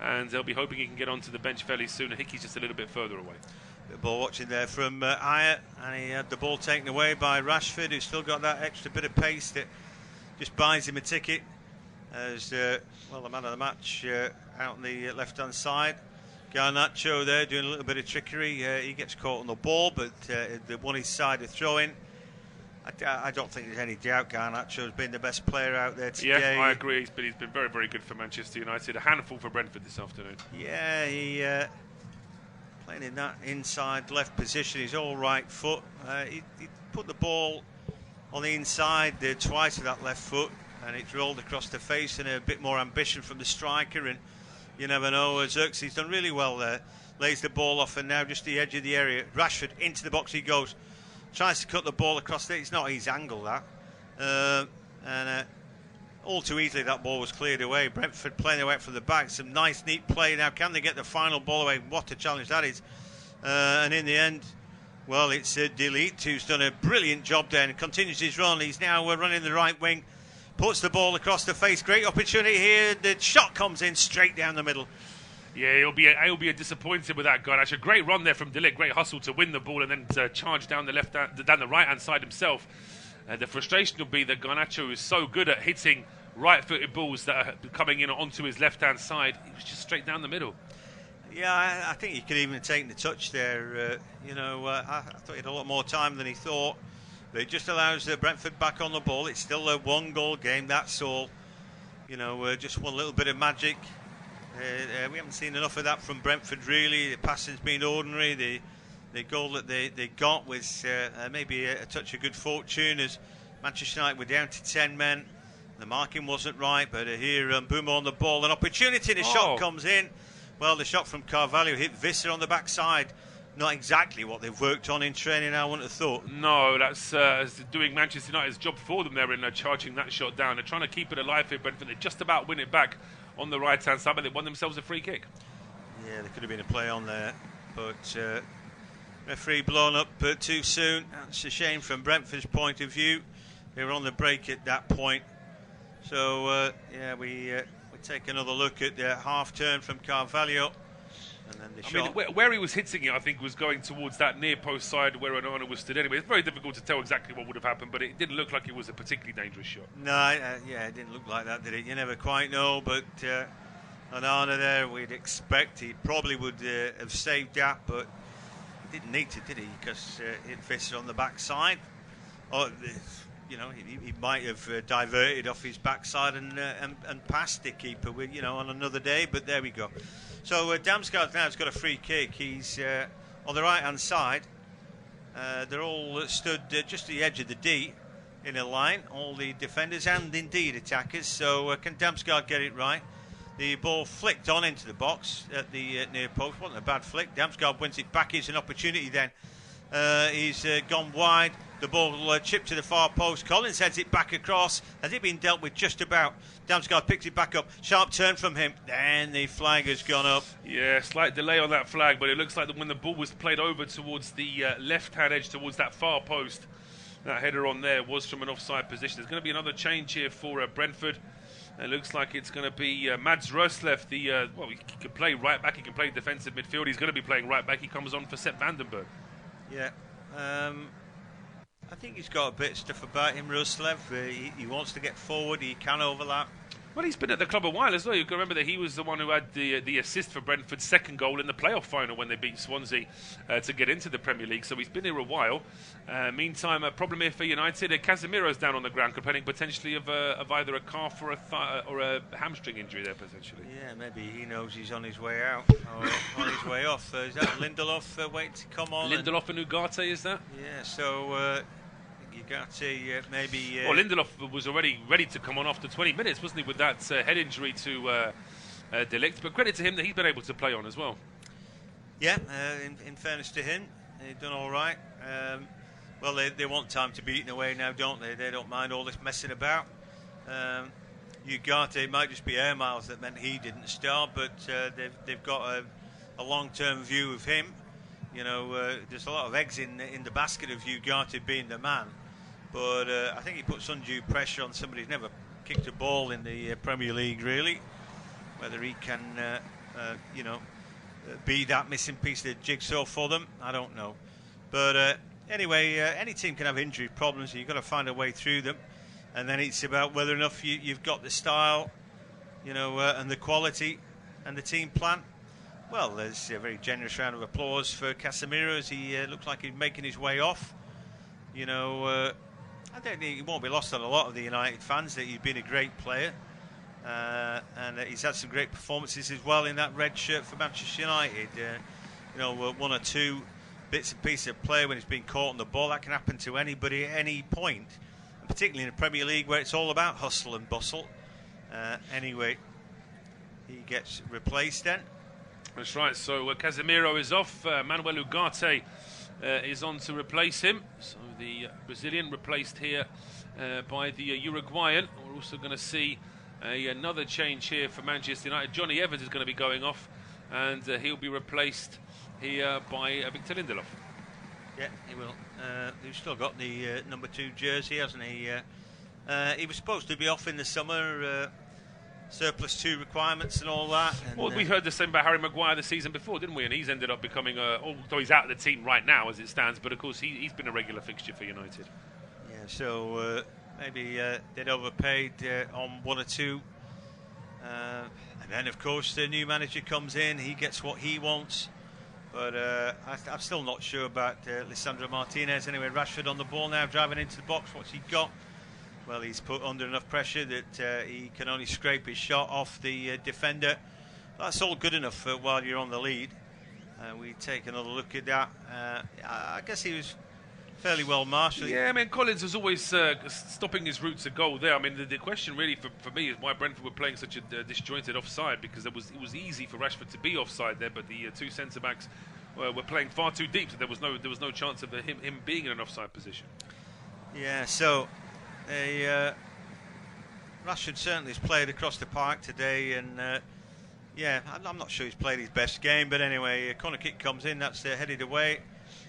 and they'll be hoping he can get onto the bench fairly soon. Hickey's just a little bit further away. Good ball watching there from Ayer, and he had the ball taken away by Rashford, who's still got that extra bit of pace that just buys him a ticket. As the man of the match out on the left-hand side. Garnacho there doing a little bit of trickery. He gets caught on the ball, but they won his side of throw-in. I don't think there's any doubt Garnacho has been the best player out there today. Yeah, I agree. He's been very, very good for Manchester United. A handful for Brentford this afternoon. Yeah, he playing in that inside left position. His all right foot. He put the ball on the inside twice with that left foot, and it's rolled across the face, and a bit more ambition from the striker, and you never know. Xerxes done really well there, lays the ball off, and now just the edge of the area. Rashford into the box he goes, tries to cut the ball across there. It's not his angle, that, and all too easily that ball was cleared away. Brentford playing their way from the back, some nice neat play. Now can they get the final ball away? What a challenge that is. And in the end, well, it's Delete who's done a brilliant job there and continues his run. He's now running the right wing, puts the ball across the face. Great opportunity here. The shot comes in straight down the middle. Yeah, he'll be disappointed with that guy. Actually, a great run there from Delete. Great hustle to win the ball and then charge down the right hand side himself. The frustration will be that Garnacho is so good at hitting right-footed balls that are coming in onto his left-hand side. He was just straight down the middle. Yeah, I think he could even have taken the touch there. I thought he had a lot more time than he thought. But it just allows Brentford back on the ball. It's still a one-goal game, that's all. Just one little bit of magic. We haven't seen enough of that from Brentford, really. The passing's been ordinary. The goal that they got was maybe a touch of good fortune, as Manchester United were down to 10 men. The marking wasn't right, but here Mbeumo on the ball. An opportunity, the shot comes in. Well, the shot from Carvalho hit Visser on the backside. Not exactly what they've worked on in training, I wouldn't have thought. No, that's doing Manchester United's job for them there in charging that shot down. They're trying to keep it alive here, Brentford. They just about win it back on the right-hand side, but they won themselves a free kick. Yeah, there could have been a play on there, but referee blown up too soon. That's a shame from Brentford's point of view. they were on the break at that point. So yeah, we take another look at the half turn from Carvalho, and then the shot. Mean, where he was hitting it, I think, was going towards that near post side where Onana was stood. Anyway, it's very difficult to tell exactly what would have happened, but it didn't look like it was a particularly dangerous shot. No, yeah, it didn't look like that, did it? You never quite know, but Onana there, we'd expect he probably would have saved that, but he didn't need to, did he? Because it fits on the backside. Or, you know, he might have diverted off his backside and passed the keeper, with, you know, on another day. But there we go. So Damsgaard now has got a free kick. He's on the right-hand side. They're all stood just at the edge of the D in a line, all the defenders and indeed attackers. So can Damsgaard get it right? The ball flicked on into the box at the near post. Wasn't a bad flick. Damsgaard wins it back. Here's an opportunity then. He's gone wide. The ball chipped to the far post. Collins heads it back across. Has it been dealt with just about? Damsgaard picks it back up. Sharp turn from him. Then the flag has gone up. Yeah, slight delay on that flag, but it looks like that when the ball was played over towards the left-hand edge, towards that far post, that header on there was from an offside position. There's going to be another change here for Brentford. It looks like it's going to be Mads Røslev, well, he can play right back, he can play defensive midfield. He's going to be playing right back. He comes on for Sepp Vandenberg. Yeah. I think he's got a bit of stuff about him, Røslev. He wants to get forward, he can overlap. Well, he's been at the club a while as well. You can remember that he was the one who had the assist for Brentford's second goal in the playoff final when they beat Swansea to get into the Premier League. So he's been here a while. Meantime, a problem here for United. Casemiro's down on the ground, complaining potentially of either a calf or a hamstring injury there, potentially. Yeah, maybe he knows he's on his way out or on his way off. Is that Lindelof waiting to come on? Lindelof and Ugarte, is that? Yeah, so... Ugarte, maybe... Well, Lindelof was already ready to come on after 20 minutes, wasn't he, with that head injury to De Ligt. But credit to him that he's been able to play on as well. Yeah, in fairness to him, he's done all right. Well, they want time to be eaten away now, don't they? They don't mind all this messing about. Ugarte, it might just be air miles that meant he didn't start, but they've got a long-term view of him. You know, there's a lot of eggs in the basket of Ugarte being the man. But I think he puts undue pressure on somebody who's never kicked a ball in the Premier League, really. Whether he can, you know, be that missing piece of the jigsaw for them, I don't know. But anyway, any team can have injury problems, so you've got to find a way through them. And then it's about whether or not you've got the style, you know, and the quality and the team plan. Well, there's a very generous round of applause for Casemiro as he looks like he's making his way off. You know, I don't think he won't be lost on a lot of the United fans that he's been a great player. And he's had some great performances as well in that red shirt for Manchester United. You know, one or two bits and pieces of play when he's been caught on the ball. That can happen to anybody at any point, and particularly in the Premier League where it's all about hustle and bustle. Anyway, he gets replaced then. That's right, so Casemiro is off. Manuel Ugarte is on to replace him. So the Brazilian replaced here by the Uruguayan. We're also going to see another change here for Manchester United. Johnny Evans is going to be going off, and he'll be replaced here by Victor Lindelof. Yeah, he will. He's still got the number 2 jersey, hasn't he? He was supposed to be off in the summer. Surplus 2 requirements and all that. And, well, we heard the same about Harry Maguire the season before, didn't we? And he's ended up becoming, although he's out of the team right now as it stands, but of course he's been a regular fixture for United. Yeah, so maybe they'd overpaid on 1 or 2. And then, of course, the new manager comes in, he gets what he wants. But I'm still not sure about Lisandro Martinez. Anyway, Rashford on the ball now, driving into the box. What's he got? Well, he's put under enough pressure that he can only scrape his shot off the defender. That's all good enough while you're on the lead. We take another look at that. I guess he was fairly well marshalled. Yeah, I mean, Collins was always stopping his route to goal there. I mean, the question really for me is why Brentford were playing such a disjointed offside, because it was easy for Rashford to be offside there, but the two centre-backs were playing far too deep, so there was no chance of him being in an offside position. Yeah, so... Rashford certainly has played across the park today, and yeah, I'm not sure he's played his best game, but anyway, a corner kick comes in, that's headed away,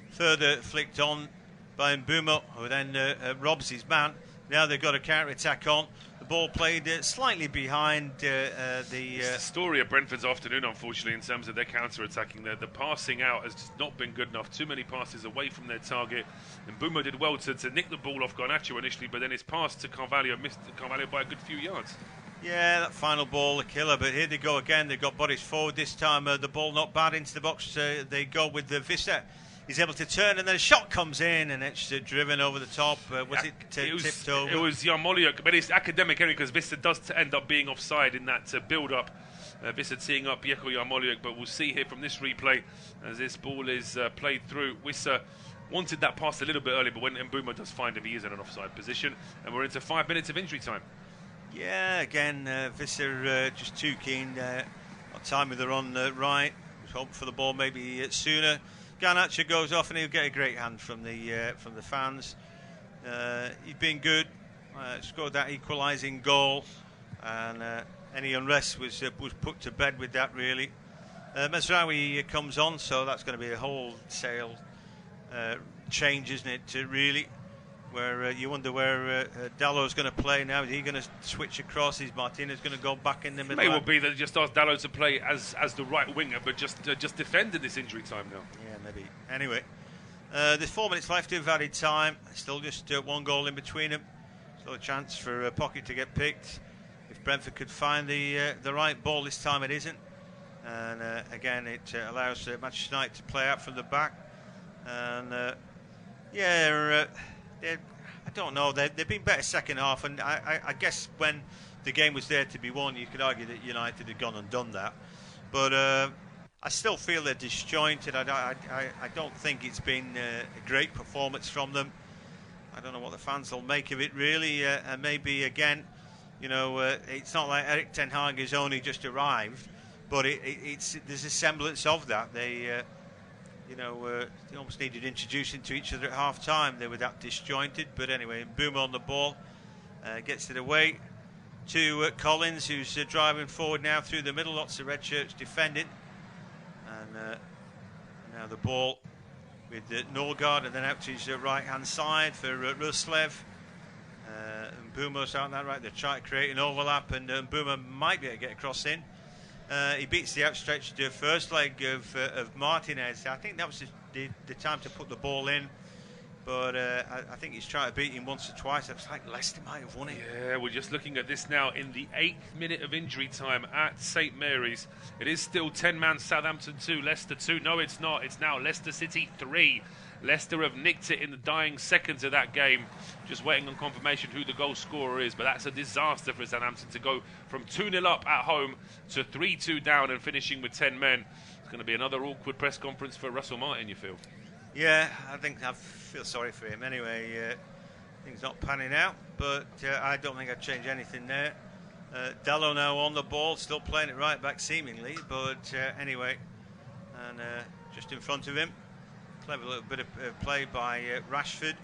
further flicked on by Mbeumo, who then robs his man. now they've got a counter-attack on. The ball played slightly behind It's the story of Brentford's afternoon, unfortunately, in terms of their counter-attacking. The passing out has just not been good enough. Too many passes away from their target. And Mbeumo did well to nick the ball off Garnacho initially, but then his pass to Carvalho missed Carvalho by a good few yards. Yeah, that final ball, the killer. But here they go again. They've got bodies forward this time. The ball not bad into the box. They go with the Vista. He's able to turn, and then a shot comes in, and it's driven over the top. Tipped over? It was Yarmolenko, but it's academic anyway, because Vista does end up being offside in that build-up. Vista teeing up Yeko Yarmolenko, but we'll see here from this replay as this ball is played through. Vista wanted that pass a little bit early, but when Mbeumo does find him, he is in an offside position, and we're into 5 minutes of injury time. Yeah, again, Vista just too keen. What time they're on right. Was hoping for the ball maybe sooner. Garnacho goes off and he'll get a great hand from the fans. He's been good, scored that equalising goal, and any unrest was put to bed with that, really. Mazraoui comes on, so that's going to be a wholesale change, isn't it, really? Where you wonder where Dalot's going to play now. Is he going to switch across? Is Martinez going to go back in the middle? It may well be that they just asked Dalot to play as the right winger, but just defend in this injury time now. Yeah, maybe. Anyway, there's 4 minutes left of added time. Still just one goal in between them. Still a chance for Pocket to get picked. If Brentford could find the right ball this time, it isn't. And again, it allows Manchester United to play out from the back. And I don't know. They've been better second half, and I guess when the game was there to be won, you could argue that United had gone and done that. But I still feel they're disjointed. I don't think it's been a great performance from them. I don't know what the fans will make of it, really. And maybe, again, it's not like Erik ten Hag has only just arrived, but there's a semblance of that. They almost needed introducing to each other at half-time. They were that disjointed. But anyway, Mbeumo on the ball. Gets it away to Collins, who's driving forward now through the middle. Lots of red shirts defending. And now the ball with Norgard, and then out to his right-hand side for Ruslev. Mbeumo's out on that right. They're trying to create an overlap, and Mbeumo might be able to get across in. He beats the outstretched first leg of Martinez. I think that was the time to put the ball in, but I think he's tried to beat him once or twice. It was like Leicester might have won it. Yeah, we're just looking at this now in the 8th minute of injury time at St Mary's. It is still 10-man Southampton 2, Leicester 2. No, it's not. It's now Leicester City 3. Leicester have nicked it in the dying seconds of that game. Just waiting on confirmation who the goal scorer is. But that's a disaster for Southampton to go from 2-0 up at home to 3-2 down and finishing with 10 men. It's going to be another awkward press conference for Russell Martin, you feel? Yeah, I feel sorry for him. Anyway, things not panning out. But I don't think I'd change anything there. Dalot now on the ball, still playing it right back seemingly. But anyway, and just in front of him. Clever little bit of play by Rashford,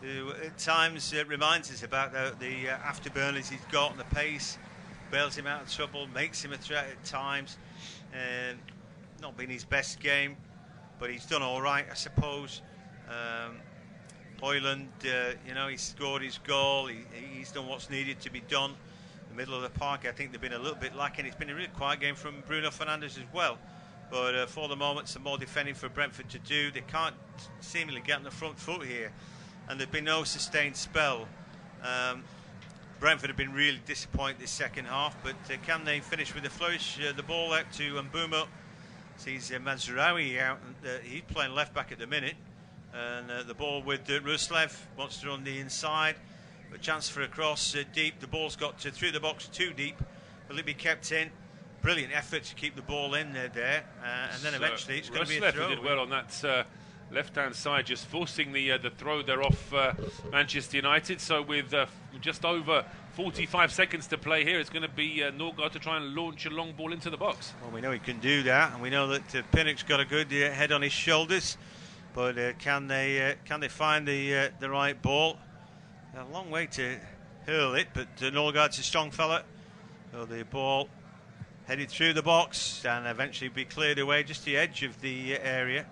who at times reminds us about the afterburners he's got and the pace, bails him out of trouble, makes him a threat at times. Not been his best game, but he's done all right, I suppose. Hojlund, he scored his goal. He's done what's needed to be done. In the middle of the park, I think they've been a little bit lacking. It's been a really quiet game from Bruno Fernandes as well. But for the moment, some more defending for Brentford to do. They can't seemingly get on the front foot here. And there's been no sustained spell. Brentford have been really disappointed this second half. But can they finish with a flourish? The ball out to Mbeumo. Sees Mazraoui out. He's playing left back at the minute. And the ball with Ruslev. Wants to run the inside. A chance for a cross deep. The ball's got through the box too deep. Will it be kept in? Brilliant effort to keep the ball in there, and then eventually it's going to be a throw. Did well on that left-hand side, just forcing the throw there off Manchester United. So with just over 45 seconds to play here, it's going to be Norgard to try and launch a long ball into the box. Well, we know he can do that, and we know that Pinnock's got a good head on his shoulders. But can they find the right ball? A long way to hurl it, but Norgard's a strong fella. So the ball headed through the box and eventually be cleared away just the edge of the area.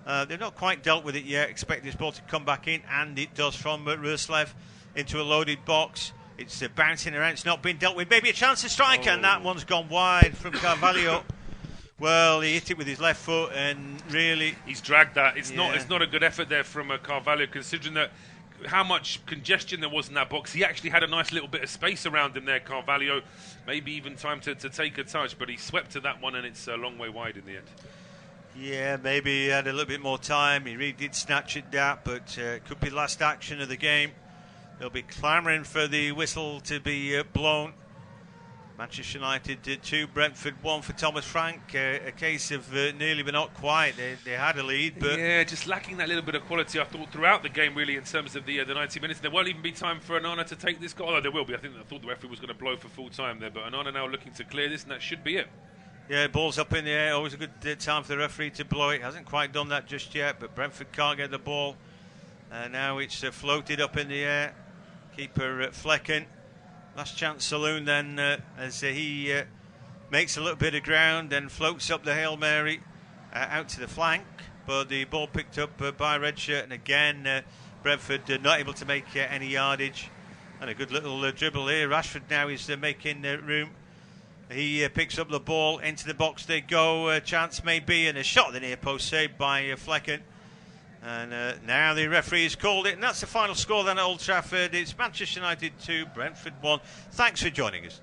They've not quite dealt with it yet. Expect this ball to come back in, and it does from Ruslev. into a loaded box. It's bouncing around. It's not been dealt with. Maybe a chance to strike, and that one's gone wide from Carvalho. Well, he hit it with his left foot, and really, he's dragged that. It's not a good effort there from Carvalho, considering that how much congestion there was in that box. He actually had a nice little bit of space around him there, Carvalho. Maybe even time to take a touch, but he swept to that one, and it's a long way wide in the end. Yeah, maybe he had a little bit more time. He really did snatch at that, but could be last action of the game. They'll be clamouring for the whistle to be blown. Manchester United 2, Brentford 1 for Thomas Frank. A case of nearly but not quite. They had a lead, but yeah, just lacking that little bit of quality, I thought, throughout the game, really, in terms of the 90 minutes. There won't even be time for Onana to take this goal. Oh, there will be. I thought the referee was going to blow for full time there, but Onana now looking to clear this, and that should be it. Yeah, ball's up in the air. Always a good time for the referee to blow it. Hasn't quite done that just yet, but Brentford can't get the ball. Now it's floated up in the air. Keeper Flekken. Last chance saloon then as he makes a little bit of ground and floats up the Hail Mary out to the flank. But the ball picked up by Redshirt, and again Brentford not able to make any yardage. And a good little dribble here. Rashford now is making room. He picks up the ball, into the box they go. Chance maybe, and a shot at the near post saved by Flekken. And now the referee has called it, and that's the final score then at Old Trafford. It's Manchester United 2, Brentford 1. Thanks for joining us.